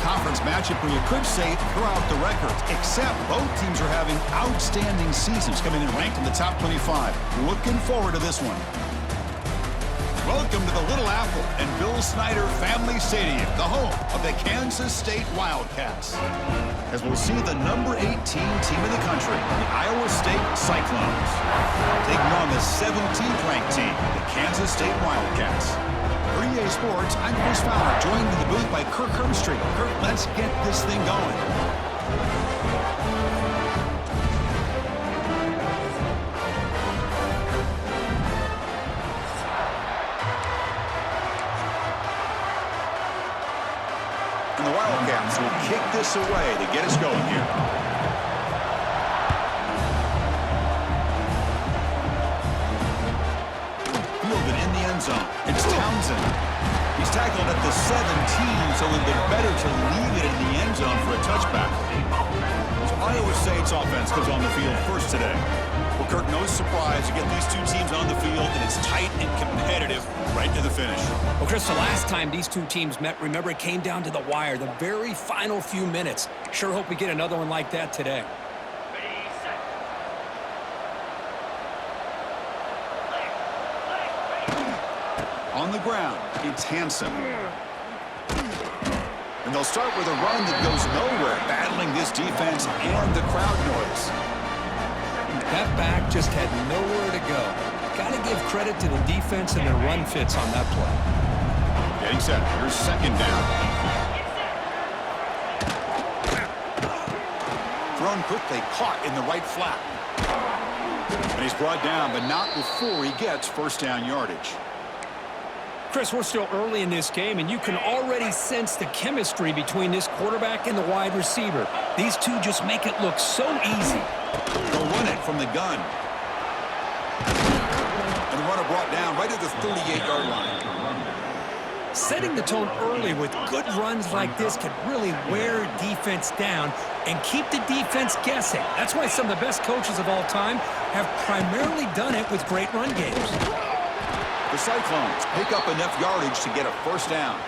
conference matchup where you could say throw out the records, except both teams are having outstanding seasons, coming in ranked in the top 25. Looking forward to this one. Welcome to the Little Apple and Bill Snyder Family Stadium, the home of the Kansas State Wildcats. As we'll see the number 18 team in the country, the Iowa State Cyclones, taking on the 17th ranked team, the Kansas State Wildcats. For EA Sports, I'm Chris Fowler, joined in the booth by Kirk Herbstreit. Kirk, let's get this thing going. And the Wildcats will kick this away to get us going here. Fielded in the end zone. It's Townsend. He's tackled at the 17, so a little bit better to leave it in the end zone for a touchback. So Iowa State's offense comes on the field first today. Well, Kirk, no surprise. You get these two teams on the field, and it's tight and competitive right to the finish. Well, Chris, the last time these two teams met, remember, it came down to the wire, the very final few minutes. Sure hope we get another one like that today. On the ground, it's Hansen. And they'll start with a run that goes nowhere, battling this defense and the crowd noise. That back just had nowhere to go. Got to give credit to the defense and their run fits on that play. Getting set. Here's second down. Thrown quickly, caught in the right flat. And he's brought down, but not before he gets first down yardage. Chris, we're still early in this game, and you can already sense the chemistry between this quarterback and the wide receiver. These two just make it look so easy. They'll run it from the gun. And the runner brought down right at the 38-yard line. Setting the tone early with good runs like this can really wear defense down and keep the defense guessing. That's why some of the best coaches of all time have primarily done it with great run games. The Cyclones pick up enough yardage to get a first down.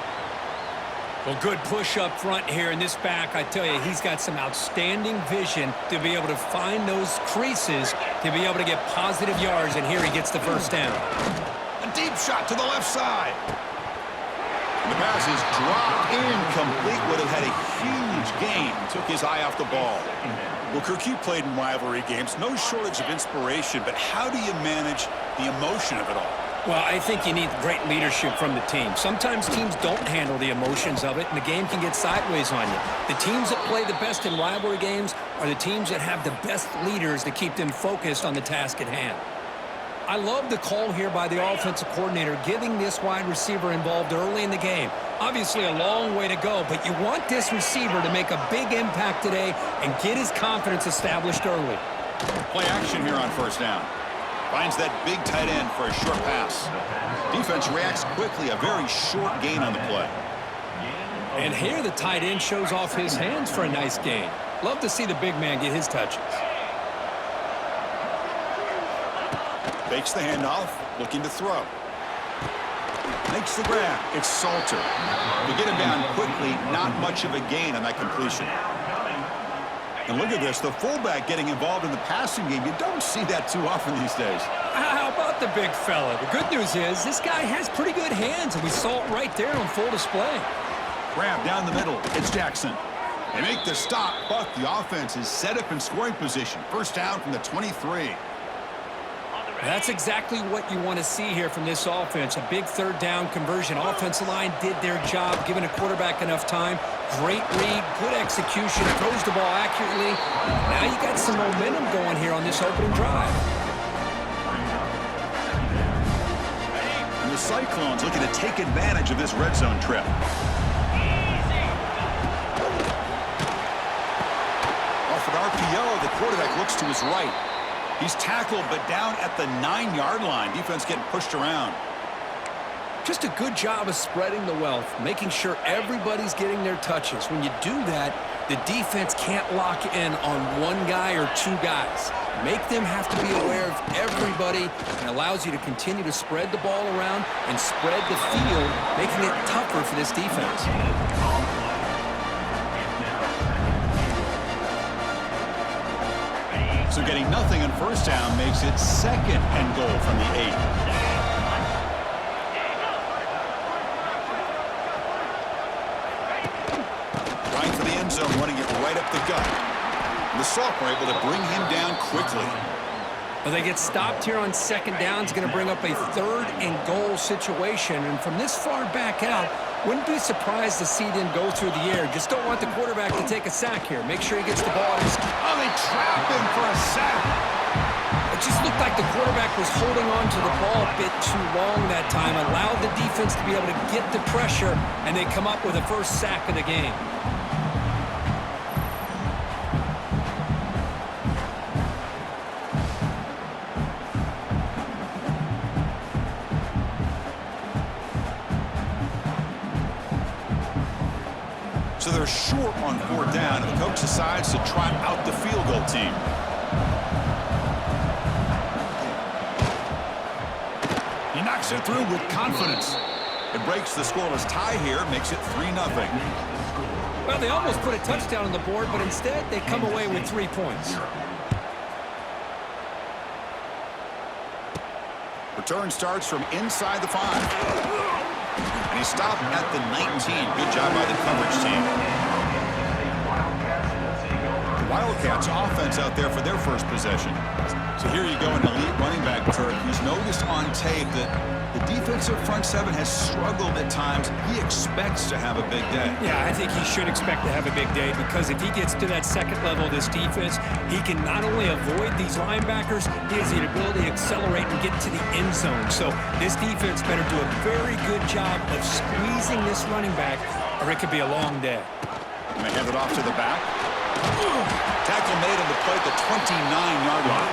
Well, good push up front here in this back. I tell you, he's got some outstanding vision to be able to find those creases to be able to get positive yards, and here he gets the first down. A deep shot to the left side. And the pass is dropped incomplete. Would have had a huge gain. Took his eye off the ball. Well, Kirk, you played in rivalry games. No shortage of inspiration, but how do you manage the emotion of it all? Well, I think you need great leadership from the team. Sometimes teams don't handle the emotions of it, and the game can get sideways on you. The teams that play the best in rivalry games are the teams that have the best leaders to keep them focused on the task at hand. I love the call here by the offensive coordinator, getting this wide receiver involved early in the game. Obviously a long way to go, but you want this receiver to make a big impact today and get his confidence established early. Play action here on first down. Finds that big tight end for a short pass. Defense reacts quickly, a very short gain on the play. And here the tight end shows off his hands for a nice gain. Love to see the big man get his touches. Fakes the handoff, looking to throw. Makes the grab. It's Salter. To get him down quickly, not much of a gain on that completion. And look at this, the fullback getting involved in the passing game. You don't see that too often these days. How about the big fella? The good news is this guy has pretty good hands, and we saw it right there on full display. Grab down the middle. It's Jackson. They make the stop, but the offense is set up in scoring position. First down from the 23. That's exactly what you want to see here from this offense. A big third down conversion. Offensive line did their job, giving a quarterback enough time. Great read, good execution, throws the ball accurately. Now you got some momentum going here on this opening drive. And the Cyclones looking to take advantage of this red zone trip. Off an RPO, the quarterback looks to his right. He's tackled, but down at the 9-yard line. Defense getting pushed around. Just a good job of spreading the wealth, making sure everybody's getting their touches. When you do that, the defense can't lock in on one guy or two guys. Make them have to be aware of everybody, and allows you to continue to spread the ball around and spread the field, making it tougher for this defense. So getting nothing on first down makes it 2nd and goal from the 8. Trying for the end zone, running it right up the gut. And the sophomore able to bring him down quickly. Well, they get stopped here on 2nd down. It's going to bring up a 3rd and goal situation. And from this far back out, wouldn't be surprised to see them go through the air. Just don't want the quarterback to take a sack here. Make sure he gets the ball. Oh, they trap him for a sack. It just looked like the quarterback was holding on to the ball a bit too long that time. Allowed the defense to be able to get the pressure, and they come up with a first sack of the game. So they're short on 4th down, and the coach decides to trot out the field goal team. He knocks it through with confidence. It breaks the scoreless tie here, makes it 3-0. Well, they almost put a touchdown on the board, but instead they come away with 3 points. Return starts from inside the 5. And he stopped at the 19. Good job by the coverage team. The Wildcats offense out there for their first possession. So here you go, an elite running back, Kirk, who's noticed on tape that the defensive front 7 has struggled at times. He expects to have a big day. Yeah, I think he should expect to have a big day because if he gets to that 2nd level of this defense, he can not only avoid these linebackers, he has the ability to accelerate and get to the end zone. So this defense better do a very good job of squeezing this running back or it could be a long day. And they hand it off to the back. Tackle made on the play at the 29-yard line.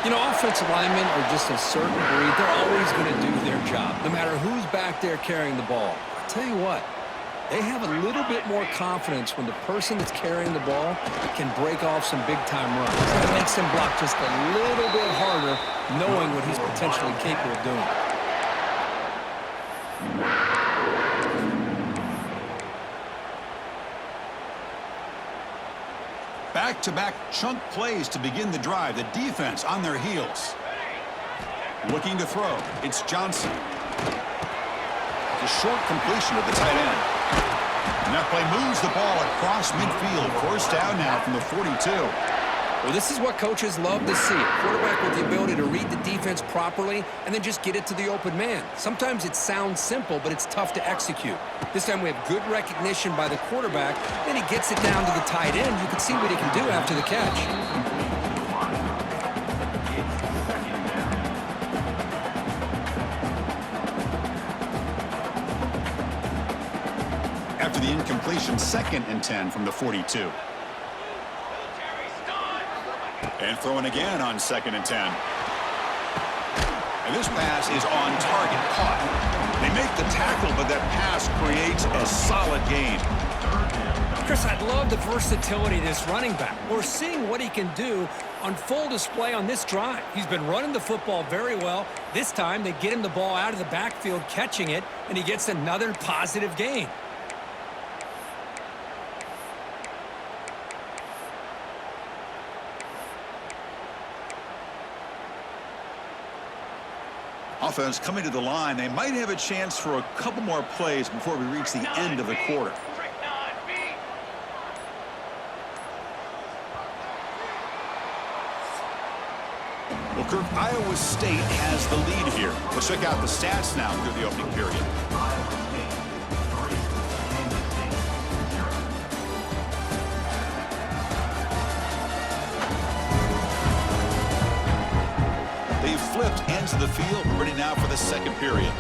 You know, offensive linemen are just a certain breed. They're always going to do their job, no matter who's back there carrying the ball. I'll tell you what, they have a little bit more confidence when the person that's carrying the ball can break off some big-time runs. That makes him block just a little bit harder, knowing what he's potentially capable of doing. Back-to-back chunk plays to begin the drive. The defense on their heels. Looking to throw. It's Johnson. The short completion of the tight end. And that play moves the ball across midfield. First down now from the 42. Well, this is what coaches love to see. A quarterback with the ability to read the defense properly and then just get it to the open man. Sometimes it sounds simple, but it's tough to execute. This time we have good recognition by the quarterback. Then he gets it down to the tight end. You can see what he can do after the catch. After the incompletion, 2nd and 10 from the 42. And throwing again on 2nd and 10. And this pass is on target, caught. They make the tackle, but that pass creates a solid gain. Chris, I love the versatility of this running back. We're seeing what he can do on full display on this drive. He's been running the football very well. This time, they get him the ball out of the backfield, catching it, and he gets another positive gain. Offense coming to the line. They might have a chance for a couple more plays before we reach the end of the quarter. Well, Kirk, Iowa State has the lead here. Let's check out the stats now through the opening period. They've flipped ends of the field, ready now for the 2nd period.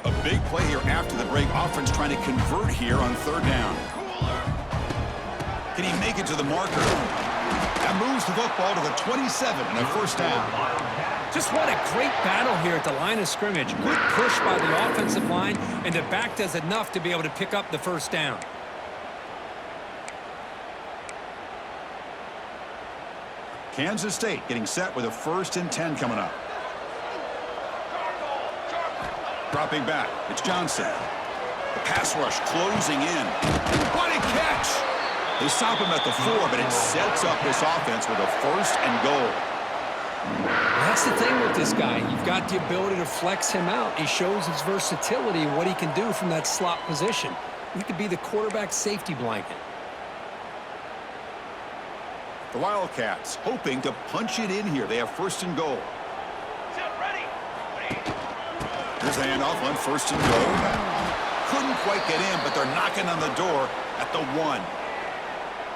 A big play here after the break. Offense trying to convert here on 3rd down. Can he make it to the marker? That moves the football to the 27 and a first down. Just what a great battle here at the line of scrimmage. Good push by the offensive line, and the back does enough to be able to pick up the first down. Kansas State getting set with a 1st and 10 coming up. Dropping back, it's Johnson. The pass rush closing in. What a catch! They stop him at the 4, but it sets up this offense with a 1st and goal. That's the thing with this guy. You've got the ability to flex him out. He shows his versatility, what he can do from that slot position. He could be the quarterback safety blanket. The Wildcats hoping to punch it in here. They have 1st and goal. Here's the handoff on 1st and goal. Couldn't quite get in, but they're knocking on the door at the 1.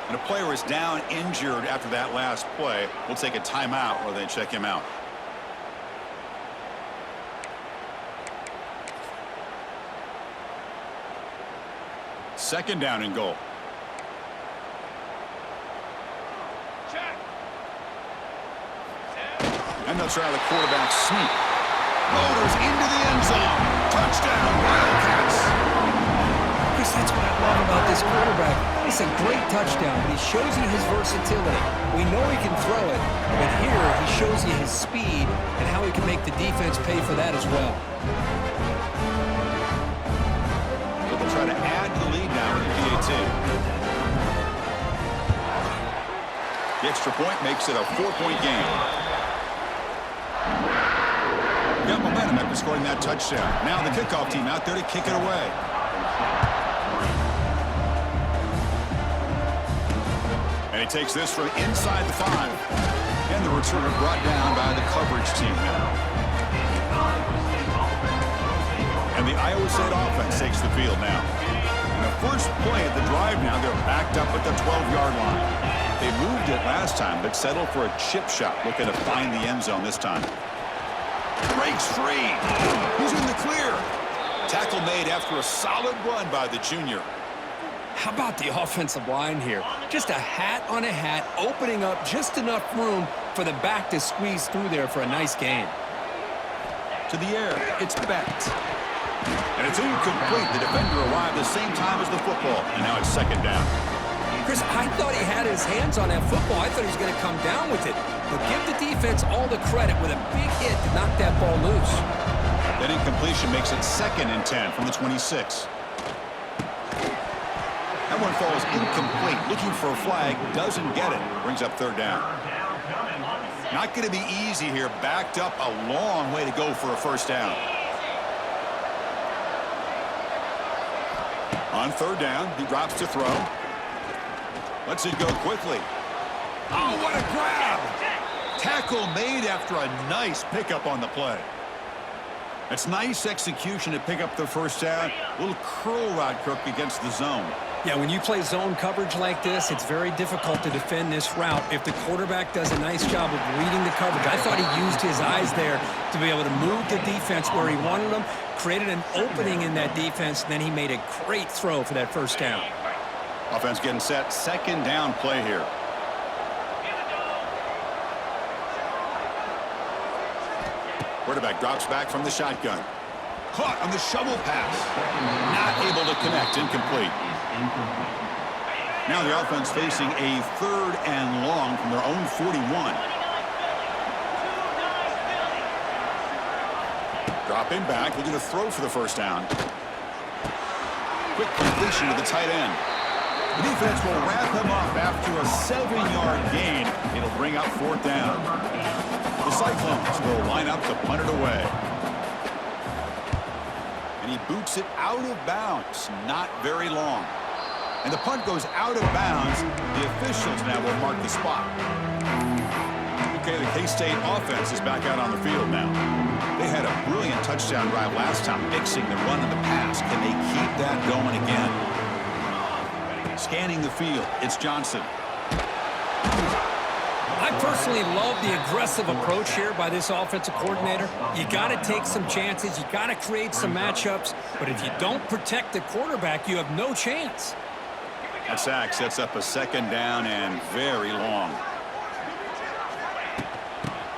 And a player is down injured after that last play. We'll take a timeout while they check him out. Second down and goal. And they'll try the quarterback sneak. Motors into the end zone. Touchdown, Wildcats. Chris, that's what I love about this quarterback. It's a great touchdown, but he shows you his versatility. We know he can throw it, but here he shows you his speed and how he can make the defense pay for that as well. So they'll try to add to the lead now with the PAT. The extra point makes it a 4-point game. Got momentum after scoring that touchdown. Now the kickoff team out there to kick it away. And he takes this from inside the 5. And the returner brought down by the coverage team now. And the Iowa State offense takes the field now. And the first play of the drive now, they're backed up at the 12-yard line. They moved it last time, but settled for a chip shot, looking to find the end zone this time. Breaks free. He's in the clear. Tackle made after a solid run by the junior. How about the offensive line here? Just a hat on a hat, opening up just enough room for the back to squeeze through there for a nice gain. To the air, it's Becht. And it's incomplete. The defender arrived the same time as the football, and now it's second down. Chris, I thought he had his hands on that football. I thought he was going to come down with it. But give the defense all the credit with a big hit to knock that ball loose. That incompletion makes it 2nd and 10 from the 26. That one falls incomplete. Looking for a flag, doesn't get it. Brings up 3rd down. Not going to be easy here. Backed up a long way to go for a 1st down. On 3rd down, he drops to throw. Lets it go quickly. Oh, what a grab! Tackle made after a nice pickup on the play. It's nice execution to pick up the 1st down. A little curl route, Cook, against the zone. Yeah, when you play zone coverage like this, it's very difficult to defend this route if the quarterback does a nice job of reading the coverage. I thought he used his eyes there to be able to move the defense where he wanted them, created an opening in that defense, and then he made a great throw for that 1st down. Offense getting set. 2nd down play here. Quarterback drops back from the shotgun. Caught on the shovel pass. Not able to connect. Incomplete. Now the offense facing a 3rd and long from their own 41. Dropping back. Looking to throw for the 1st down. Quick completion to the tight end. The defense will wrap him up after a 7-yard gain. It'll bring up 4th down. The Cyclones will line up to punt it away. And he boots it out of bounds. Not very long. And the punt goes out of bounds. The officials now will mark the spot. Okay, the K-State offense is back out on the field now. They had a brilliant touchdown drive last time, mixing the run and the pass. Can they keep that going again? Scanning the field, it's Johnson. I personally love the aggressive approach here by this offensive coordinator. You got to take some chances. You got to create some matchups. But if you don't protect the quarterback, you have no chance. That sack sets up a 2nd down and very long.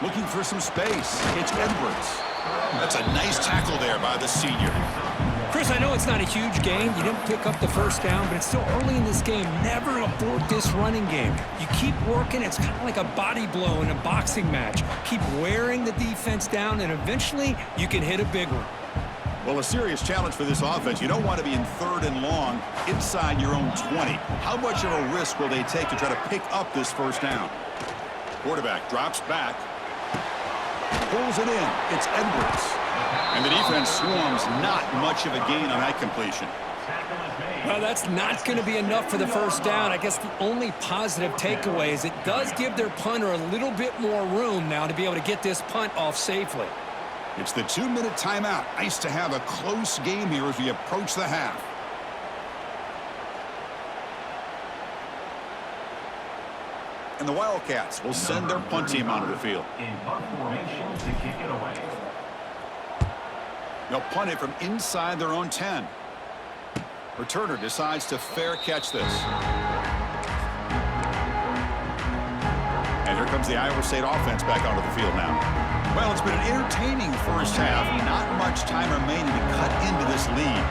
Looking for some space. It's Edwards. That's a nice tackle there by the senior. Chris, I know it's not a huge gain. You didn't pick up the first down, but it's still early in this game. Never abort this running game. You keep working. It's kind of like a body blow in a boxing match. Keep wearing the defense down, and eventually you can hit a big one. Well, a serious challenge for this offense. You don't want to be in 3rd and long inside your own 20. How much of a risk will they take to try to pick up this first down? Quarterback drops back. Pulls it in. It's Edwards. And the defense swarms. Not much of a gain on that completion. Well, that's not going to be enough for the first down. I guess the only positive takeaway is it does give their punter a little bit more room now to be able to get this punt off safely. It's the 2-minute timeout. Nice to have a close game here as we approach the half. And the Wildcats will send their punt team onto the field. In punt formation to kick it away. They'll punt it from inside their own 10. Returner decides to fair catch this. And here comes the Iowa State offense back onto the field now. Well, it's been an entertaining first half. Not much time remaining to cut into this lead.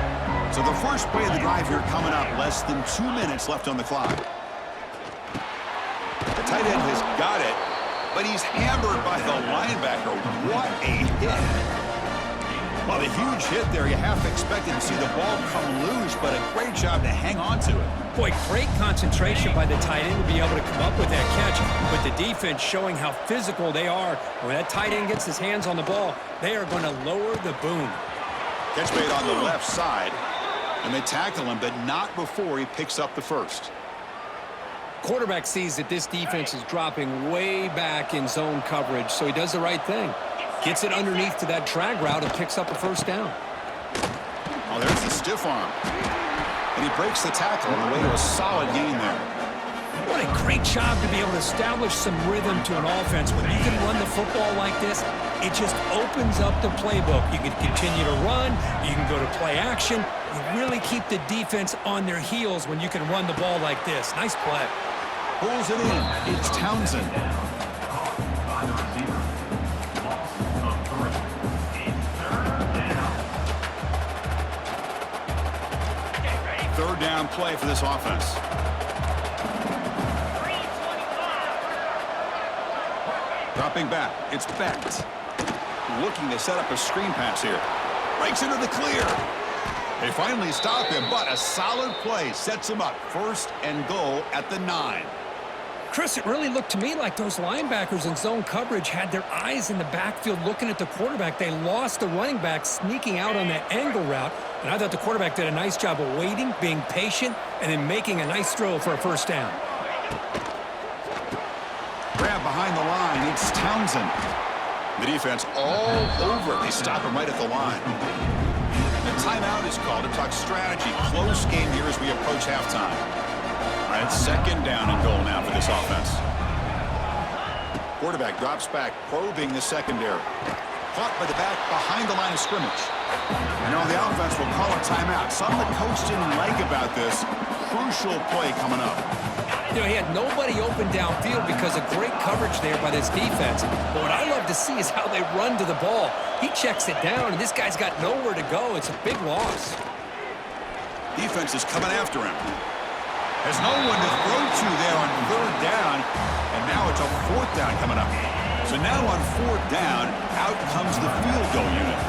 So the first play of the drive here coming up. Less than 2 minutes left on the clock. The tight end has got it, but he's hammered by the linebacker. What a hit. Well, the huge hit there, you half expected to see the ball come loose, but a great job to hang on to it. Boy, great concentration by the tight end to be able to come up with that catch, but the defense showing how physical they are. When that tight end gets his hands on the ball, they are going to lower the boom. Catch made on the left side, and they tackle him, but not before he picks up the first. Quarterback sees that this defense is dropping way back in zone coverage, so he does the right thing. Gets it underneath to that drag route and picks up a first down. Oh, there's the stiff arm. And he breaks the tackle on the way to a solid gain there. What a great job to be able to establish some rhythm to an offense. When you can run the football like this, it just opens up the playbook. You can continue to run. You can go to play action. You really keep the defense on their heels when you can run the ball like this. Nice play. Pulls it in. It's Townsend. Third down play for this offense. Dropping back. It's Becht. Looking to set up a screen pass here. Breaks into the clear. They finally stop him, but a solid play sets him up. 1st and goal at the 9. Chris, it really looked to me like those linebackers in zone coverage had their eyes in the backfield looking at the quarterback. They lost the running back sneaking out on that angle route, and I thought the quarterback did a nice job of waiting, being patient, and then making a nice throw for a first down. Grab behind the line. It's Townsend. The defense all over. They stop him right at the line. The timeout is called to talk strategy. Close game here as we approach halftime. All right, 2nd down and goal now for this offense. Quarterback drops back, probing the secondary. Caught by the back behind the line of scrimmage. And now the offense will call a timeout. Something the coach didn't like about this. Crucial play coming up. You know, he had nobody open downfield because of great coverage there by this defense. But what I love to see is how they run to the ball. He checks it down, and this guy's got nowhere to go. It's a big loss. Defense is coming after him. There's no one to throw to there on 3rd down, and now it's a 4th down coming up. So now on 4th down, out comes the field goal unit.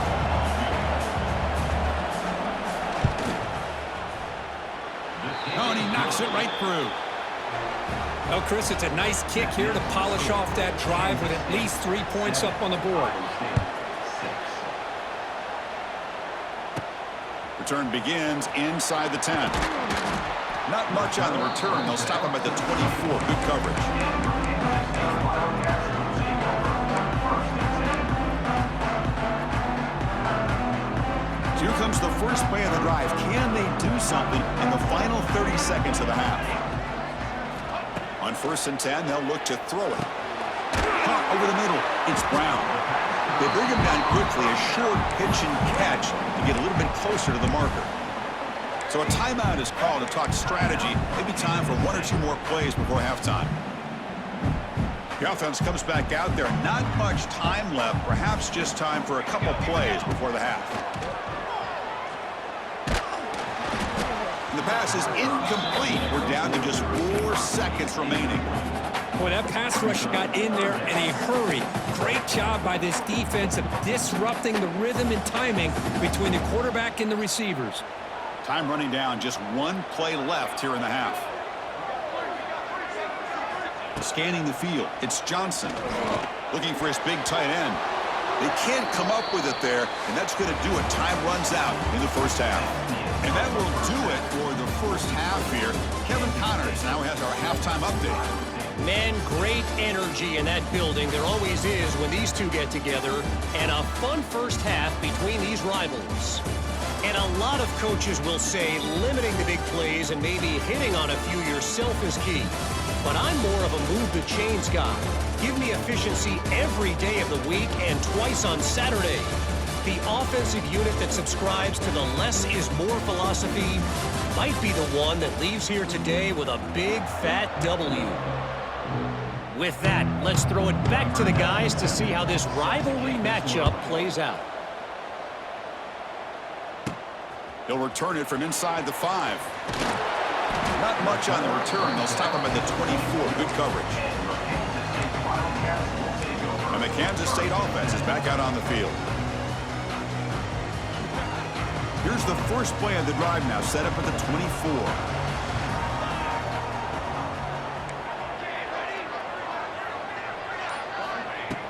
Oh, and he knocks it right through. Well, Chris, it's a nice kick here to polish off that drive with at least 3 points up on the board. Return begins inside the 10. Not much on the return. They'll stop him at the 24. Good coverage. Here comes the first play of the drive. Can they do something in the final 30 seconds of the half? On 1st and 10, they'll look to throw it. Caught over the middle. It's Brown. They bring him down quickly. A short pitch and catch to get a little bit closer to the marker. So a timeout is called to talk strategy. Maybe time for 1 or 2 more plays before halftime. The offense comes back out there. Not much time left. Perhaps just time for a couple plays before the half. The pass is incomplete. We're down to just 4 seconds remaining. Boy, that pass rush got in there in a hurry. Great job by this defense of disrupting the rhythm and timing between the quarterback and the receivers. Time running down, just 1 play left here in the half. Scanning the field, it's Johnson. Looking for his big tight end. They can't come up with it there, and that's going to do it. Time runs out in the first half. And that will do it for the first half here. Kevin Connors now has our halftime update. Man, great energy in that building. There always is when these two get together. And a fun first half between these rivals. And a lot of coaches will say limiting the big plays and maybe hitting on a few yourself is key. But I'm more of a move the chains guy. Give me efficiency every day of the week and twice on Saturday. The offensive unit that subscribes to the less is more philosophy might be the one that leaves here today with a big fat W. With that, let's throw it back to the guys to see how this rivalry matchup plays out. He'll return it from inside the 5. Not much on the return. They'll stop him at the 24. Good coverage. And the Kansas State offense is back out on the field. Here's the first play of the drive now, set up at the 24.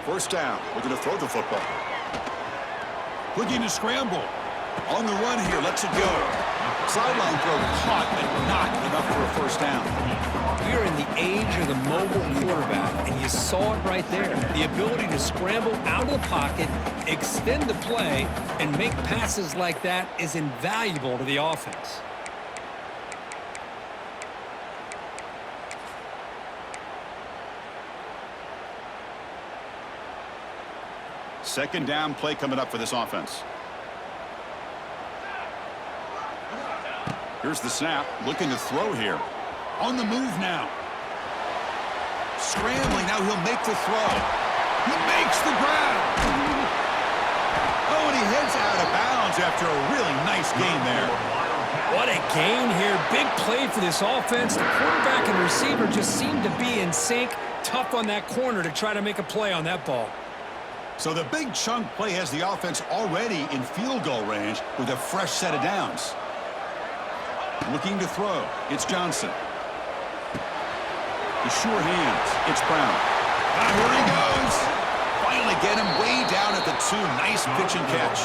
First down. We're going to throw the football. Looking to scramble. On the run here. Lets it go. Sideline throw caught, but not enough for a first down. We are in the age of the mobile quarterback, and you saw it right there. The ability to scramble out of the pocket, extend the play, and make passes like that is invaluable to the offense. Second down play coming up for this offense. Here's the snap. Looking to throw here. On the move now. Scrambling. Now he'll make the throw. He makes the grab. Oh, and he heads out of bounds after a really nice gain there. What a gain here. Big play for this offense. The quarterback and receiver just seem to be in sync. Tough on that corner to try to make a play on that ball. So the big chunk play has the offense already in field goal range with a fresh set of downs. Looking to throw. It's Johnson. The sure hands. It's Brown. Ah, here he goes. Finally get him way down at the 2. Nice pitch and catch.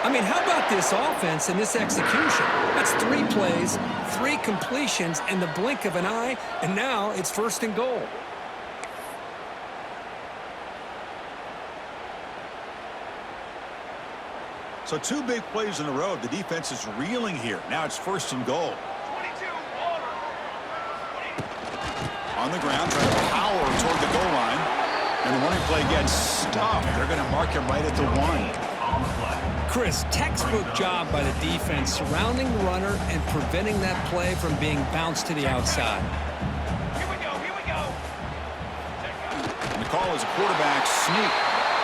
I mean, how about this offense and this execution? That's 3 plays, 3 completions in the blink of an eye, and now it's first and goal. So 2 big plays in a row. The defense is reeling here. Now it's first and goal. On the ground, trying to power toward the goal line. And the running play gets stopped. They're going to mark him right at the 1. Chris, textbook job by the defense surrounding the runner and preventing that play from being bounced to the outside. Here we go. And the call is a quarterback sneak.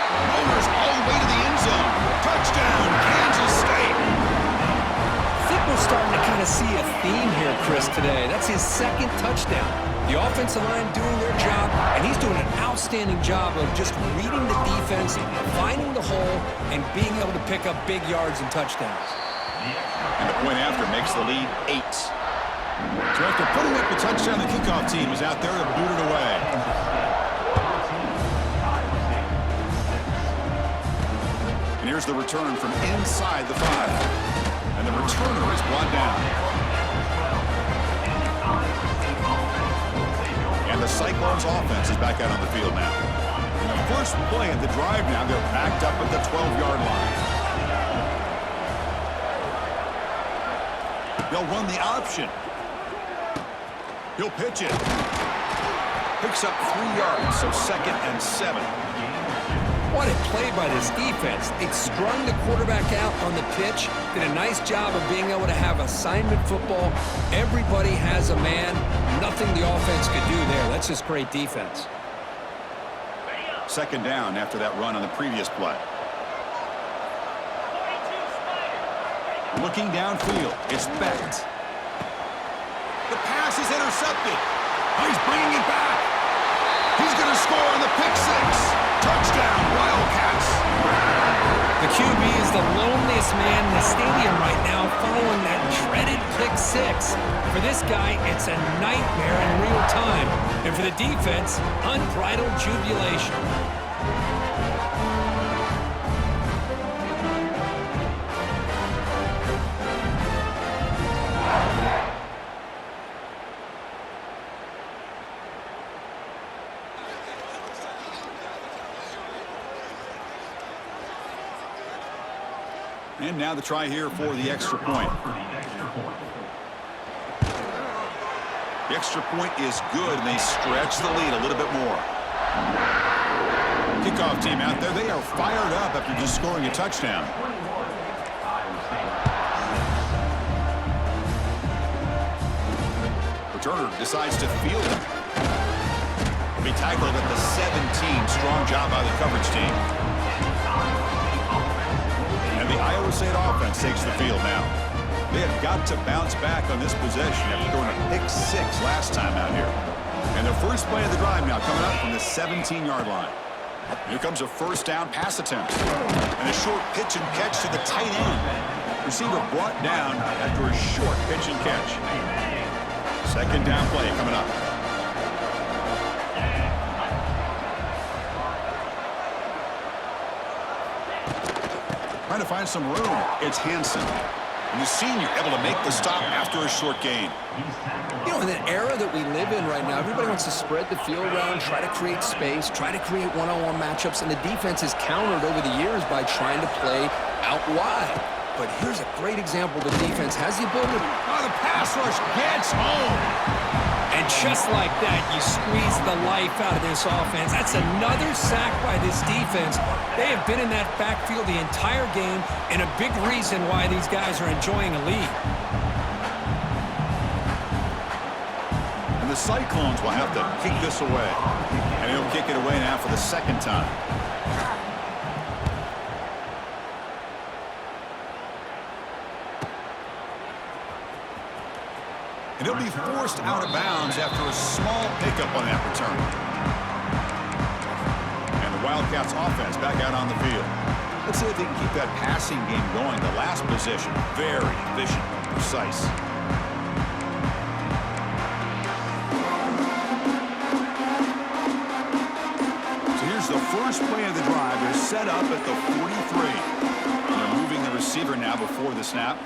Motors all the way to the end zone. Touchdown, Kansas State. I think we're starting to kind of see a theme here, Chris, today. That's his 2nd touchdown. The offensive line doing their job, and he's doing an outstanding job of just reading the defense, finding the hole, and being able to pick up big yards and touchdowns. And the point after makes the lead 8. So after putting up the touchdown, the kickoff team is out there to boot it away. And here's the return from inside the 5. And the returner is brought down. And the Cyclones offense is back out on the field now. In the first play of the drive now, they're backed up at the 12-yard line. They'll run the option. He'll pitch it. Picks up 3 yards, so 2nd and 7. What a play by this defense. It strung the quarterback out on the pitch, did a nice job of being able to have assignment football. Everybody has a man. Nothing the offense could do there. That's just great defense. 2nd down after that run on the previous play. Looking downfield, it's Becht. The pass is intercepted. Oh, he's bringing it back. He's going to score on the pick six. Touchdown, Wildcats. The QB is the loneliest man in the stadium right now following that dreaded pick six. For this guy, it's a nightmare in real time. And for the defense, unbridled jubilation. And now the try here for the extra point. The extra point is good, and they stretch the lead a little bit more. Kickoff team out there, they are fired up after just scoring a touchdown. Returner decides to field it. He'll be tackled at the 17. Strong job by the coverage team. The Iowa State offense takes the field now. They have got to bounce back on this possession after throwing a pick six last time out here. And their first play of the drive now coming up from the 17-yard line. Here comes a first down pass attempt. And a short pitch and catch to the tight end. Receiver brought down after a short pitch and catch. Second down play coming up. Trying to find some room. It's Hansen. And the senior able to make the stop after a short gain. You know, in the era that we live in right now, everybody wants to spread the field around, try to create space, try to create one-on-one matchups, and the defense has countered over the years by trying to play out wide. But here's a great example. The defense has the ability. Oh, the pass rush gets home. And just like that, you squeeze the life out of this offense. That's another sack by this defense. They have been in that backfield the entire game, and a big reason why these guys are enjoying a lead. And the Cyclones will have to kick this away. And he'll kick it away now for the second time. And he'll be forced out of bounds after a small pickup on that return. And the Wildcats offense back out on the field. Let's see if they can keep that passing game going. The last possession, very efficient and precise. So here's the first play of the drive. They're set up at the 43. They're moving the receiver now before the snap.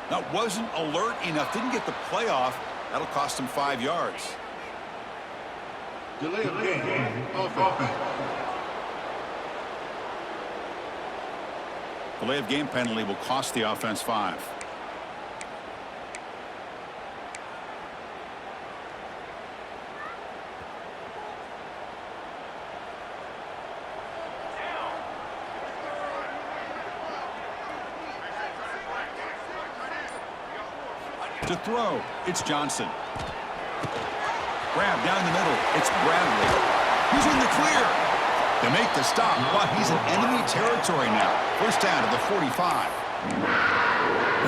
That wasn't alert enough. Didn't get the play off. That'll cost him 5 yards. Delay of game. Offense. Delay of game penalty will cost the offense 5. To throw, it's Johnson. Grab down the middle, it's Bradley. He's in the clear. They make the stop, but he's in enemy territory now. First down to the 45.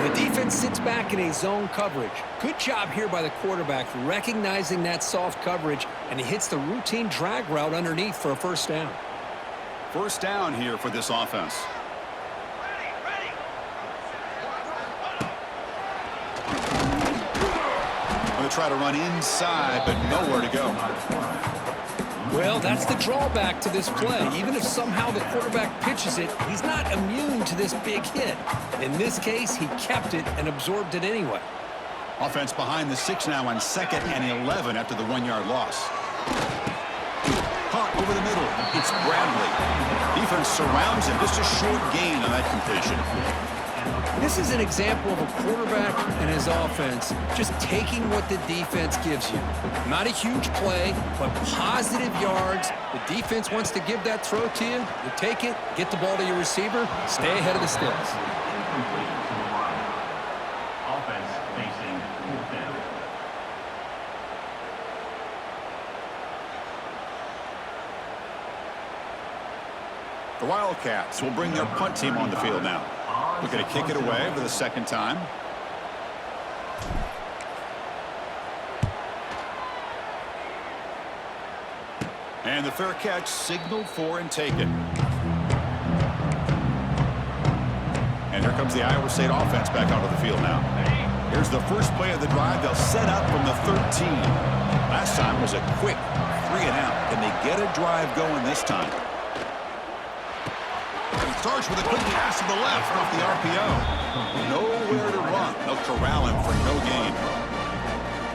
The defense sits back in a zone coverage. Good job here by the quarterback, recognizing that soft coverage, and he hits the routine drag route underneath for a first down. First down here for this offense. Try to run inside, but nowhere to go. Well, that's the drawback to this play. Even if somehow the quarterback pitches it, he's not immune to this big hit. In this case, he kept it and absorbed it anyway. Offense behind the 6 now on 2nd and 11 after the 1-yard loss. Caught over the middle. It's Bradley. Defense surrounds him. Just a short gain on that completion. This is an example of a quarterback and his offense just taking what the defense gives you. Not a huge play, but positive yards. The defense wants to give that throw to you. You take it, get the ball to your receiver, stay ahead of the sticks. Offense facing fourth down. The Wildcats will bring their punt team on the field now. Looking to kick it away for the second time. And the fair catch signaled for and taken. And here comes the Iowa State offense back onto the field now. Here's the first play of the drive. They'll set up from the 13. Last time was a quick 3 and out. Can they get a drive going this time? He starts with a quick pass to the left off the RPO. Nowhere to run. They'll corral him for no gain.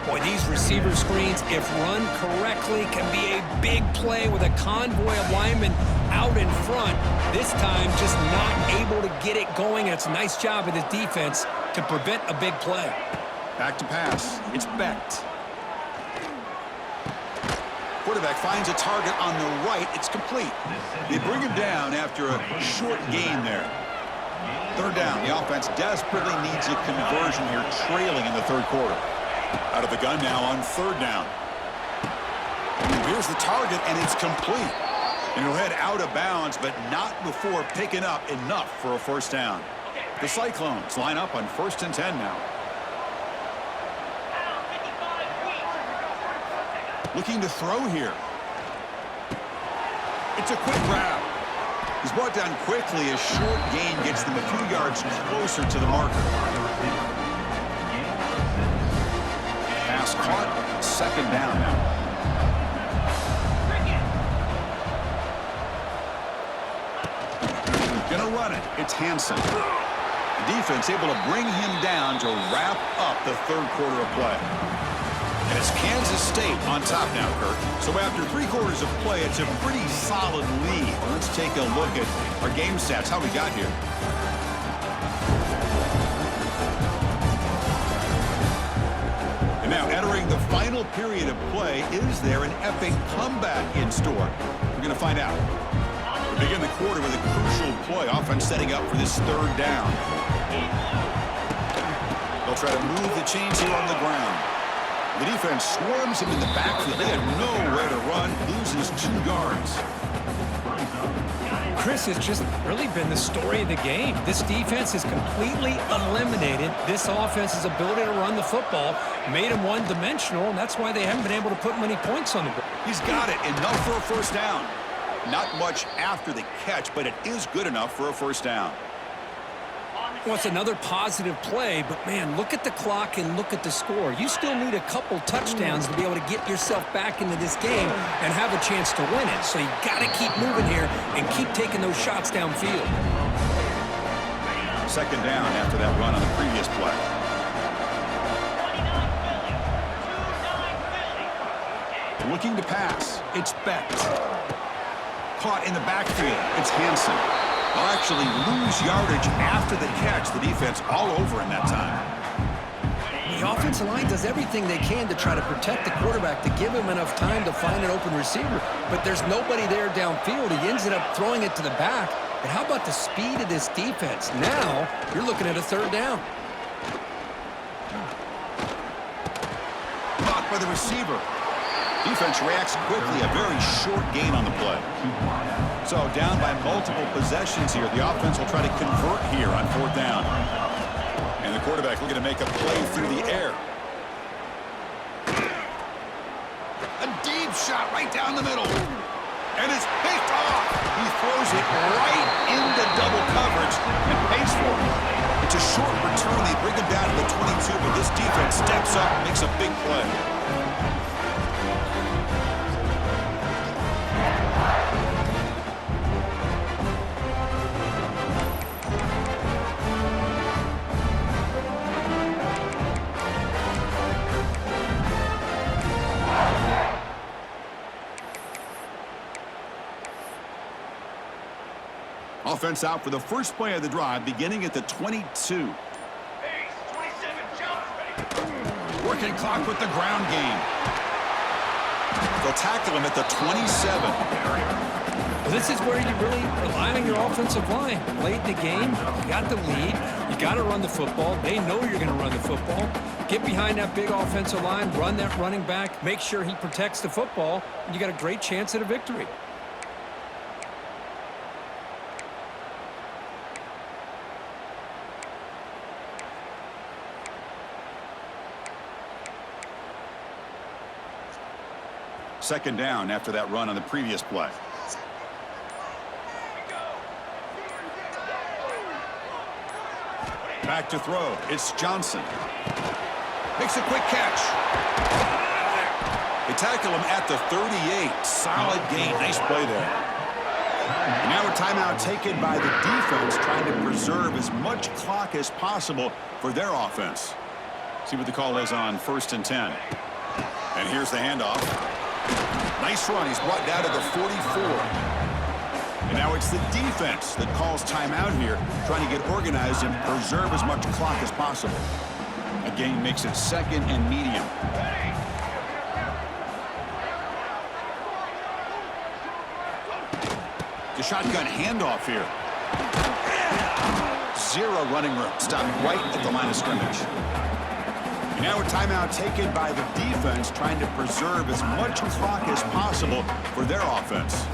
Boy, these receiver screens, if run correctly, can be a big play with a convoy of linemen out in front. This time, just not able to get it going. It's a nice job of the defense to prevent a big play. Back to pass. It's Becht. Quarterback finds a target on the right. It's complete. They bring him down after a short gain there. Third down. The offense desperately needs a conversion here, trailing in the third quarter. Out of the gun now on third down. Here's the target, and it's complete. And he'll head out of bounds, but not before picking up enough for a first down. The Cyclones line up on 1st and 10 now. Looking to throw here. It's a quick grab. He's brought down quickly. A short gain gets them a few yards closer to the marker. Pass caught. Second down now. Gonna run it. It's Hansen. The defense able to bring him down to wrap up the third quarter of play. And it's Kansas State on top now, Kirk. So after 3 quarters of play, it's a pretty solid lead. Let's take a look at our game stats, how we got here. And now entering the final period of play, is there an epic comeback in store? We're going to find out. We begin the quarter with a crucial play. Offense setting up for this third down. They'll try to move the chains here on the ground. The defense swarms him in the backfield. They have nowhere to run. Loses 2 yards. Chris, has just really been the story of the game. This defense has completely eliminated this offense's ability to run the football, made them one-dimensional, and that's why they haven't been able to put many points on the board. He's got it. Enough for a first down. Not much after the catch, but it is good enough for a first down. Well, it's another positive play, but, man, look at the clock and look at the score. You still need a couple touchdowns to be able to get yourself back into this game and have a chance to win it. So you got to keep moving here and keep taking those shots downfield. Second down after that run on the previous play. Looking to pass. It's Becht. Caught in the backfield. It's Hansen. They'll actually lose yardage after the catch. The defense all over him that time. The offensive line does everything they can to try to protect the quarterback, to give him enough time to find an open receiver. But there's nobody there downfield. He ends up throwing it to the back. But how about the speed of this defense? Now you're looking at a third down. Caught by the receiver. Defense reacts quickly. A very short gain on the play. So down by multiple possessions here. The offense will try to convert here on fourth down. And the quarterback looking to make a play through the air. A deep shot right down the middle. And it's picked off. He throws it right into double coverage and pays for it. It's a short return. They bring him down to the 22, but this defense steps up and makes a big play. Offense out for the first play of the drive, beginning at the 22. Base, 27, jump. Working clock with the ground game. They'll tackle him at the 27. Well, this is where you really rely on your offensive line. Late in the game, you got the lead. You got to run the football. They know you're going to run the football. Get behind that big offensive line, run that running back, make sure he protects the football, and you got a great chance at a victory. second down after that run on the previous play. Back to throw. It's Johnson. Makes a quick catch. They tackle him at the 38. Solid gain. Nice play there. And now a timeout taken by the defense, trying to preserve as much clock as possible for their offense. See what the call is on 1st and 10. And here's the handoff. Nice run. He's brought down to the 44. And now it's the defense that calls timeout here, trying to get organized and preserve as much clock as possible. A gain makes it 2nd and medium. The shotgun handoff here. Zero running room. Stopped right at the line of scrimmage. And now a timeout taken by the defense, trying to preserve as much clock as possible for their offense.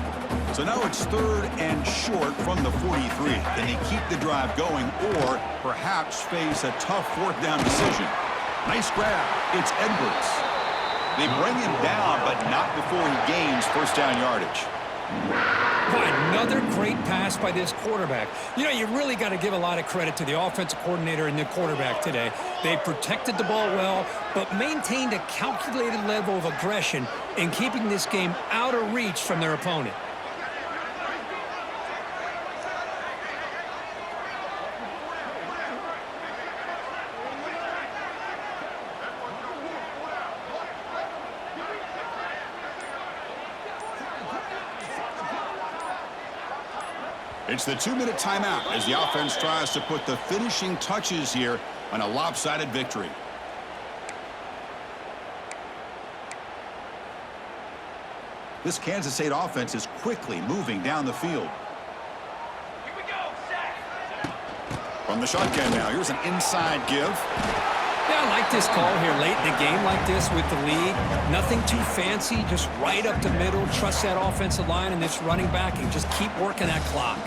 So now it's 3rd and short from the 43. Can they keep the drive going or perhaps face a tough 4th down decision? Nice grab. It's Edwards. They bring him down, but not before he gains 1st down yardage. Boy, another great pass by this quarterback. You know, you really got to give a lot of credit to the offensive coordinator and the quarterback today. They protected the ball well, but maintained a calculated level of aggression in keeping this game out of reach from their opponent. It's the 2-minute timeout as the offense tries to put the finishing touches here on a lopsided victory. This Kansas State offense is quickly moving down the field. Here we go, set. From the shotgun now, here's an inside give. Yeah, I like this call here late in the game like this with the lead. Nothing too fancy, just right up the middle. Trust that offensive line and this running back and just keep working that clock.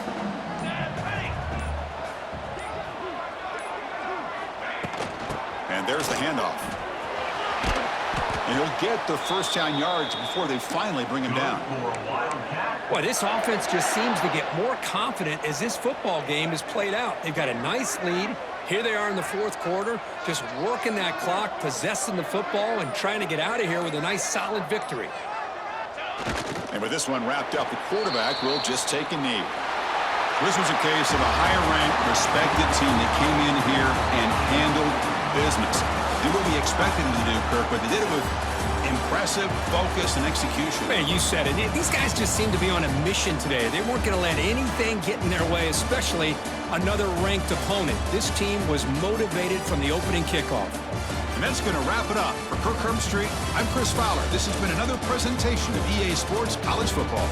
And there's the handoff. And he'll get the 1st down yards before they finally bring him down. Boy, this offense just seems to get more confident as this football game is played out. They've got a nice lead. Here they are in the 4th quarter, just working that clock, possessing the football, and trying to get out of here with a nice, solid victory. And with this one wrapped up, the quarterback will just take a knee. This was a case of a higher-ranked, respected team that came in here and handled business. Did what we expected them to do, Kirk, but they did it with impressive focus and execution. Man, you said it. These guys just seem to be on a mission today. They weren't going to let anything get in their way, especially another ranked opponent. This team was motivated from the opening kickoff. And that's going to wrap it up. For Kirk Herbstreit, I'm Chris Fowler. This has been another presentation of EA Sports College Football.